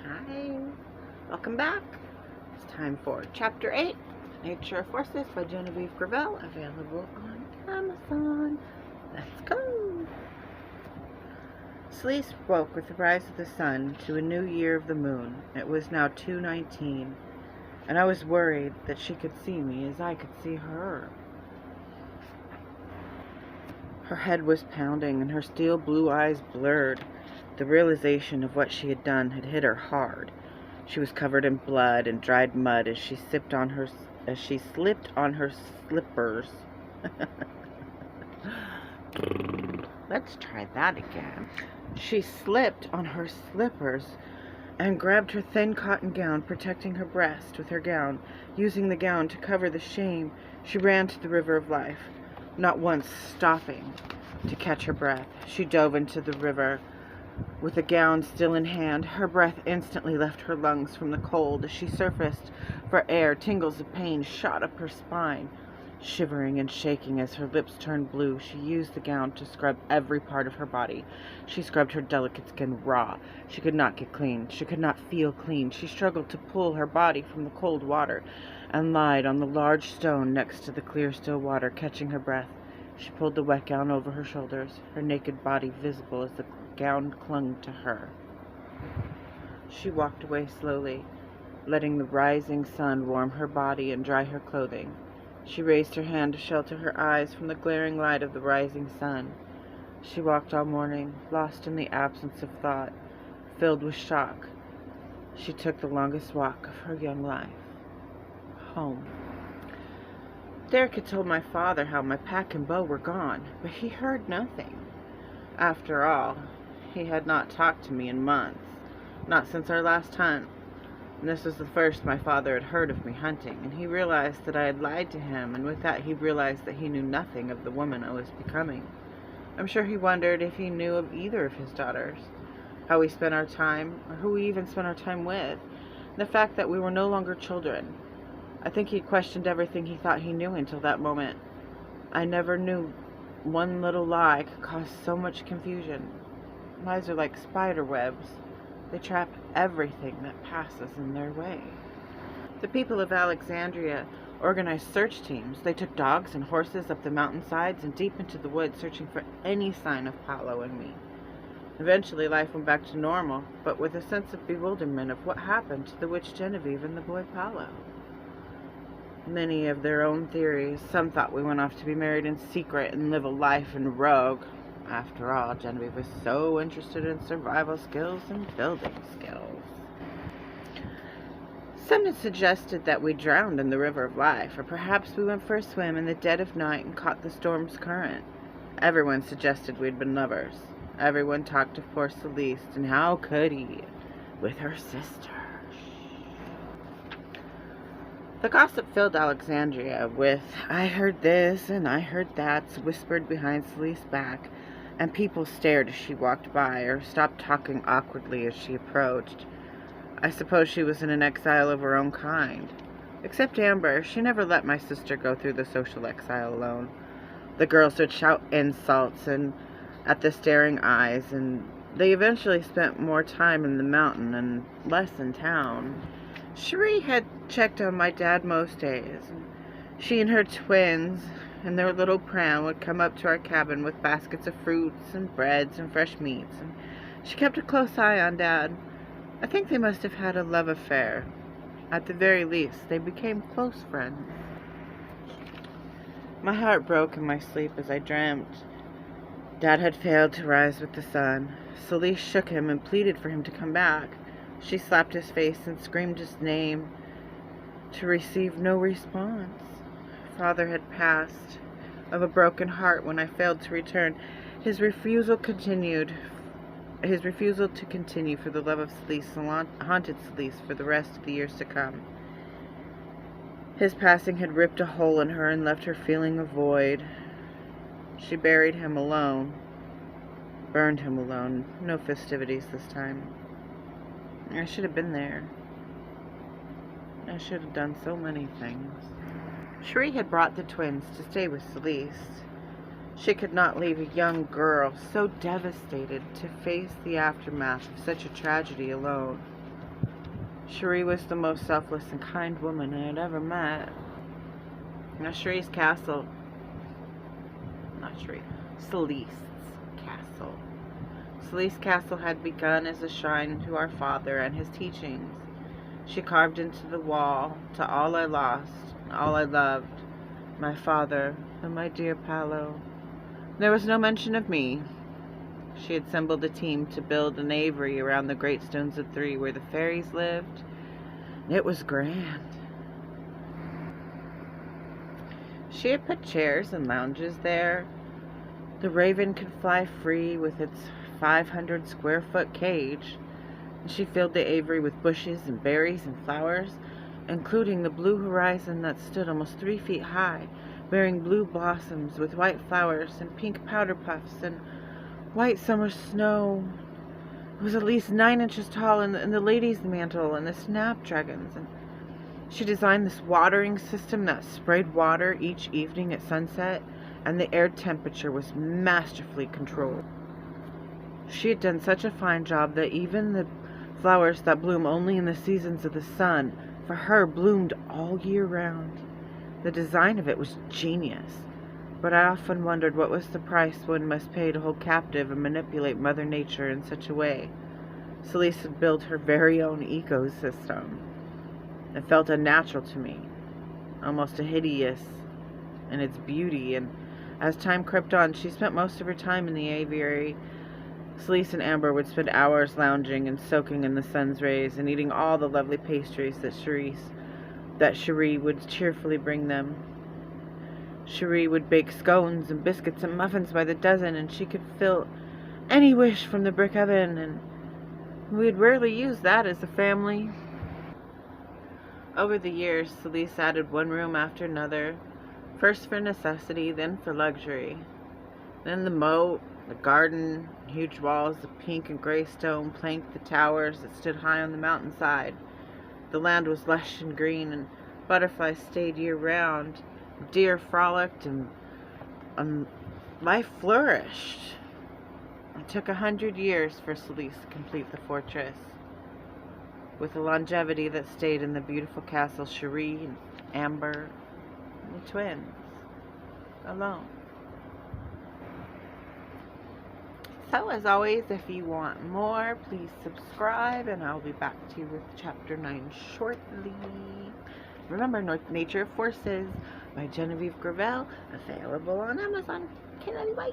Hi, welcome back. It's time for Chapter 8, Nature of Forces by Genevieve, available on Amazon. Let's go. Celeste woke with the rise of the sun to a new year of the moon. It was now 2:19, and I was worried that she could see me as I could see her. Her head was pounding and her steel blue eyes blurred. The realization of what she had done had hit her hard. She was covered in blood and dried mud as she slipped on her slippers. Let's try that again. She slipped on her slippers and grabbed her thin cotton gown, protecting her breast with her gown. Using the gown to cover the shame, she ran to the river of life, not once stopping to catch her breath. She dove into the river with the gown still in hand. Her breath instantly left her lungs from the cold. As she surfaced for air, tingles of pain shot up her spine. Shivering and shaking as her lips turned blue, she used the gown to scrub every part of her body. She scrubbed her delicate skin raw. She could not get clean. She could not feel clean. She struggled to pull her body from the cold water and lied on the large stone next to the clear, still water, catching her breath. She pulled the wet gown over her shoulders, her naked body visible as the gown clung to her. She walked away slowly, letting the rising sun warm her body and dry her clothing. She raised her hand to shelter her eyes from the glaring light of the rising sun. She walked all morning, lost in the absence of thought, filled with shock. She took the longest walk of her young life. Home. Derek had told my father how my pack and bow were gone, but he heard nothing. After all, he had not talked to me in months, not since our last hunt. And this was the first my father had heard of me hunting, and he realized that I had lied to him, and with that he realized that he knew nothing of the woman I was becoming. I'm sure he wondered if he knew of either of his daughters, how we spent our time, or who we even spent our time with, and the fact that we were no longer children. I think he questioned everything he thought he knew until that moment. I never knew one little lie could cause so much confusion. Lies are like spider webs. They trap everything that passes in their way. The people of Alexandria organized search teams. They took dogs and horses up the mountainsides and deep into the woods, searching for any sign of Paolo and me. Eventually life went back to normal, but with a sense of bewilderment of what happened to the witch Genevieve and the boy Paolo. Many of their own theories. Some thought we went off to be married in secret and live a life in rogue. After all, Genevieve was so interested in survival skills and building skills. Some had suggested that we drowned in the river of life, or perhaps we went for a swim in the dead of night and caught the storm's current. Everyone suggested we'd been lovers. Everyone talked of poor Celeste, and how could he, with her sister? The gossip filled Alexandria with, "I heard this and I heard that," whispered behind Celeste's back, and people stared as she walked by or stopped talking awkwardly as she approached. I suppose she was in an exile of her own kind. Except Amber, she never let my sister go through the social exile alone. The girls would shout insults and at the staring eyes, and they eventually spent more time in the mountain and less in town. Cherie had checked on my dad most days. She and her twins and their little pram would come up to our cabin with baskets of fruits and breads and fresh meats, and she kept a close eye on Dad. I think they must have had a love affair. At the very least, they became close friends. My heart broke in my sleep as I dreamt. Dad had failed to rise with the sun. Celeste shook him and pleaded for him to come back. She slapped his face and screamed his name, to receive no response. Father had passed of a broken heart when I failed to return. His refusal to continue for the love of Celeste haunted Celeste for the rest of the years to come. His passing had ripped a hole in her and left her feeling a void. She buried him alone, burned him alone. No festivities this time. I should have been there. I should have done so many things. Cherie had brought the twins to stay with Celeste. She could not leave a young girl so devastated to face the aftermath of such a tragedy alone. Cherie was the most selfless and kind woman I had ever met. Now, Cherie's castle, not Cherie, Celise's castle. Celise's castle had begun as a shrine to our father and his teachings. She carved into the wall, to all I lost, all I loved, my father and my dear Paolo. There was no mention of me. She had assembled a team to build an aviary around the great stones of three where the fairies lived. It was grand. She had put chairs and lounges there. The raven could fly free with its 500 square foot cage. She filled the aviary with bushes and berries and flowers, including the blue horizon that stood almost 3 feet high, bearing blue blossoms with white flowers and pink powder puffs and white summer snow. It was at least 9 inches tall, and the lady's mantle and the snapdragons. And she designed this watering system that sprayed water each evening at sunset, and the air temperature was masterfully controlled. She had done such a fine job that even the flowers that bloom only in the seasons of the sun, for her, bloomed all year round. The design of it was genius, but I often wondered what was the price one must pay to hold captive and manipulate Mother Nature in such a way. Celise had built her very own ecosystem. It felt unnatural to me, almost hideous in its beauty, and as time crept on, she spent most of her time in the aviary. Celise and Amber would spend hours lounging and soaking in the sun's rays and eating all the lovely pastries that Cherie would cheerfully bring them. Cherie would bake scones and biscuits and muffins by the dozen, and she could fill any wish from the brick oven, and we would rarely use that as a family. Over the years, Celise added one room after another, first for necessity, then for luxury. Then the moat, the garden, huge walls of pink and gray stone planked the towers that stood high on the mountainside. The land was lush and green, and butterflies stayed year-round. Deer frolicked, and life flourished. It took 100 years for Celise to complete the fortress, with a longevity that stayed in the beautiful castle Cherie and Amber and the twins alone. So, as always, if you want more, please subscribe, and I'll be back to you with Chapter 9 shortly. Remember, Nature of Forces by Genevieve, available on Amazon. Okay, love you, bye.